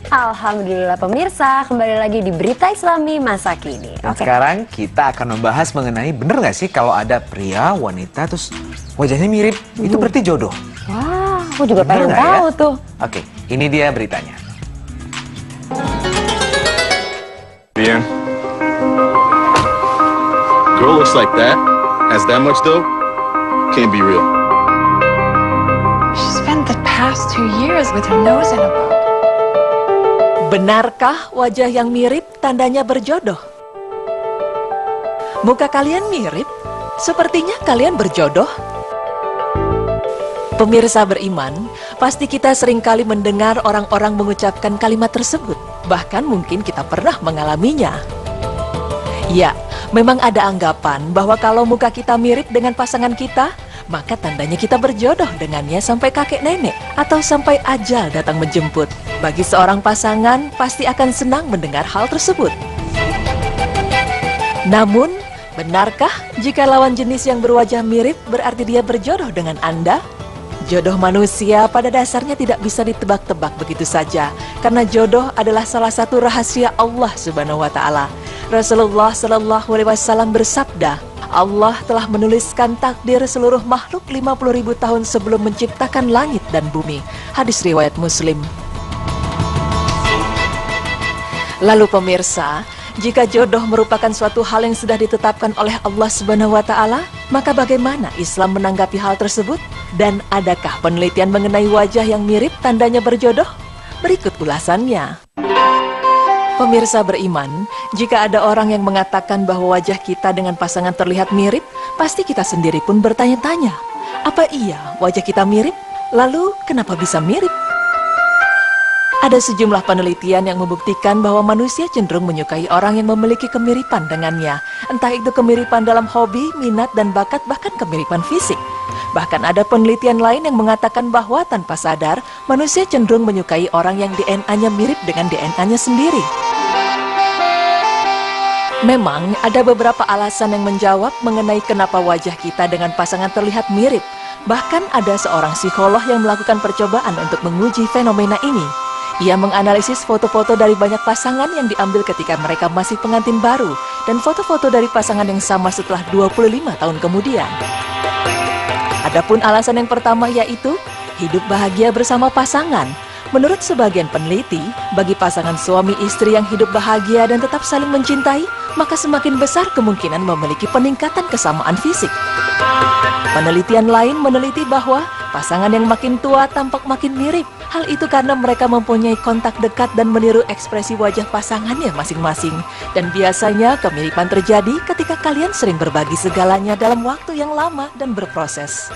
Alhamdulillah pemirsa, kembali lagi di Berita Islami Masa Kini. Dan sekarang kita akan membahas mengenai bener gak sih kalau ada pria, wanita, terus wajahnya mirip, itu berarti jodoh. Wah, aku juga pengen Bener nggak tahu ya? tuh. Oke, ini dia beritanya. Ian, girl looks like that, has that much dough, can't be real. She spent the past 2 years with her nose in a book. Benarkah wajah yang mirip tandanya berjodoh? Muka kalian mirip? Sepertinya kalian berjodoh. Pemirsa beriman, pasti kita seringkali mendengar orang-orang mengucapkan kalimat tersebut. Bahkan mungkin kita pernah mengalaminya. Ya, memang ada anggapan bahwa kalau muka kita mirip dengan pasangan kita, maka tandanya kita berjodoh dengannya sampai kakek nenek atau sampai ajal datang menjemput. Bagi seorang pasangan, pasti akan senang mendengar hal tersebut. Namun, benarkah jika lawan jenis yang berwajah mirip berarti dia berjodoh dengan Anda? Jodoh manusia pada dasarnya tidak bisa ditebak-tebak begitu saja, karena jodoh adalah salah satu rahasia Allah Subhanahu wa Ta'ala. Rasulullah Shallallahu Alaihi Wasallam bersabda, Allah telah menuliskan takdir seluruh makhluk 50.000 tahun sebelum menciptakan langit dan bumi. Hadis riwayat Muslim. Lalu pemirsa, jika jodoh merupakan suatu hal yang sudah ditetapkan oleh Allah Subhanahu wa Ta'ala, maka bagaimana Islam menanggapi hal tersebut? Dan adakah penelitian mengenai wajah yang mirip tandanya berjodoh? Berikut ulasannya. Pemirsa beriman, jika ada orang yang mengatakan bahwa wajah kita dengan pasangan terlihat mirip, pasti kita sendiri pun bertanya-tanya, apa iya wajah kita mirip? Lalu kenapa bisa mirip? Ada sejumlah penelitian yang membuktikan bahwa manusia cenderung menyukai orang yang memiliki kemiripan dengannya. Entah itu kemiripan dalam hobi, minat, dan bakat, bahkan kemiripan fisik. Bahkan ada penelitian lain yang mengatakan bahwa tanpa sadar, manusia cenderung menyukai orang yang DNA-nya mirip dengan DNA-nya sendiri. Memang ada beberapa alasan yang menjawab mengenai kenapa wajah kita dengan pasangan terlihat mirip. Bahkan ada seorang psikolog yang melakukan percobaan untuk menguji fenomena ini. Ia menganalisis foto-foto dari banyak pasangan yang diambil ketika mereka masih pengantin baru dan foto-foto dari pasangan yang sama setelah 25 tahun kemudian. Adapun alasan yang pertama yaitu hidup bahagia bersama pasangan. Menurut sebagian peneliti, bagi pasangan suami istri yang hidup bahagia dan tetap saling mencintai, maka semakin besar kemungkinan memiliki peningkatan kesamaan fisik. Penelitian lain meneliti bahwa pasangan yang makin tua tampak makin mirip. Hal itu karena mereka mempunyai kontak dekat dan meniru ekspresi wajah pasangannya masing-masing. Dan biasanya kemiripan terjadi ketika kalian sering berbagi segalanya dalam waktu yang lama dan berproses.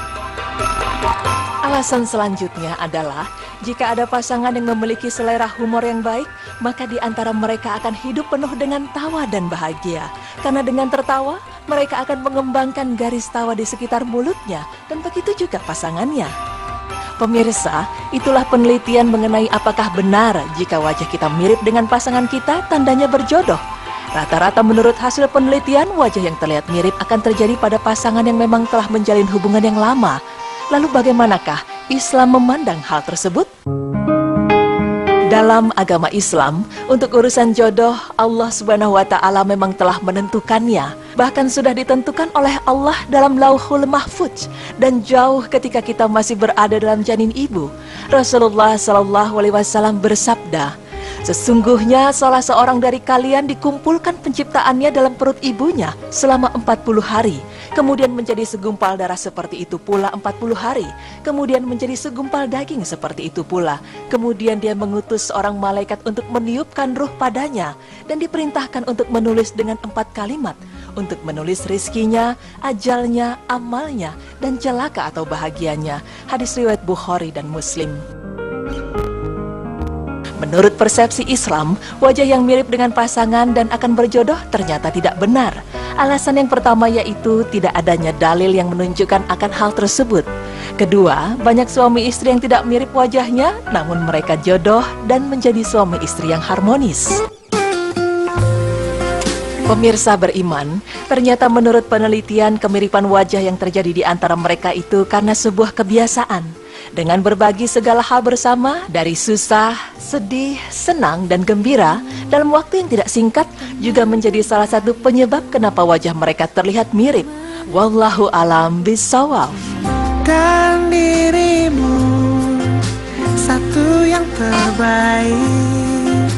Alasan selanjutnya adalah, jika ada pasangan yang memiliki selera humor yang baik, maka di antara mereka akan hidup penuh dengan tawa dan bahagia. Karena dengan tertawa, mereka akan mengembangkan garis tawa di sekitar mulutnya, dan begitu juga pasangannya. Pemirsa, itulah penelitian mengenai apakah benar jika wajah kita mirip dengan pasangan kita, tandanya berjodoh. Rata-rata menurut hasil penelitian, wajah yang terlihat mirip akan terjadi pada pasangan yang memang telah menjalin hubungan yang lama. Lalu bagaimanakah Islam memandang hal tersebut? Dalam agama Islam, untuk urusan jodoh, Allah Subhanahu wa Ta'ala memang telah menentukannya. Bahkan sudah ditentukan oleh Allah dalam Lauhul Mahfudz, dan jauh ketika kita masih berada dalam janin ibu. Rasulullah Shallallahu Alaihi Wasallam bersabda, sesungguhnya salah seorang dari kalian dikumpulkan penciptaannya dalam perut ibunya selama 40 hari. Kemudian menjadi segumpal darah seperti itu pula 40 hari. Kemudian menjadi segumpal daging seperti itu pula. Kemudian dia mengutus seorang malaikat untuk meniupkan ruh padanya. Dan diperintahkan untuk menulis dengan 4 kalimat. Untuk menulis rizkinya, ajalnya, amalnya, dan celaka atau bahagianya. Hadis riwayat Bukhari dan Muslim. Menurut persepsi Islam, wajah yang mirip dengan pasangan dan akan berjodoh ternyata tidak benar. Alasan yang pertama yaitu tidak adanya dalil yang menunjukkan akan hal tersebut. Kedua, banyak suami istri yang tidak mirip wajahnya, namun mereka jodoh dan menjadi suami istri yang harmonis. Pemirsa beriman, ternyata menurut penelitian kemiripan wajah yang terjadi di antara mereka itu karena sebuah kebiasaan. Dengan berbagi segala hal bersama, dari susah, sedih, senang, dan gembira, dalam waktu yang tidak singkat juga menjadi salah satu penyebab kenapa wajah mereka terlihat mirip. Wallahu alam bisawab. Dan dirimu satu yang terbaik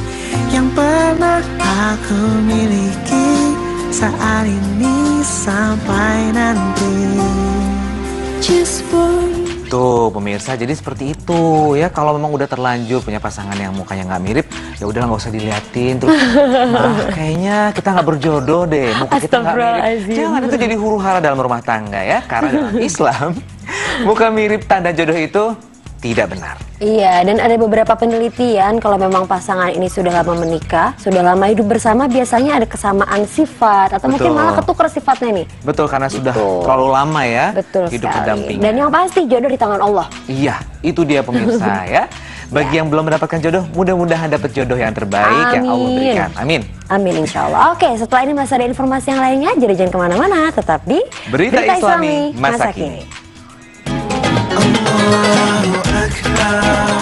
yang pernah aku miliki saat ini sampai nanti. Just for Tuh pemirsa, jadi seperti itu ya. Kalau memang udah terlanjur punya pasangan yang mukanya nggak mirip, ya udah nggak usah diliatin terus. Kayaknya kita nggak berjodoh deh, muka kita nggak mirip. Astagfirullahaladzim. Jangan, itu jadi huru hara dalam rumah tangga ya. Karena dalam Islam, muka mirip tanda jodoh itu tidak benar. Iya, dan ada beberapa penelitian kalau memang pasangan ini sudah lama menikah, sudah lama hidup bersama, biasanya ada kesamaan sifat atau mungkin Betul. malah ketukar sifatnya nih. Betul, karena sudah terlalu lama ya Betul hidup sekali. berdampingan. Dan yang pasti jodoh di tangan Allah. Iya, itu dia pemirsa ya. Bagi yang belum mendapatkan jodoh, mudah-mudahan dapat jodoh yang terbaik yang Allah Amin. berikan. Amin. Amin insya Allah. Oke, setelah ini masih ada informasi yang lainnya, jadi jangan kemana-mana, tetap di Berita Islami Masa Kini. Allahu Akbar.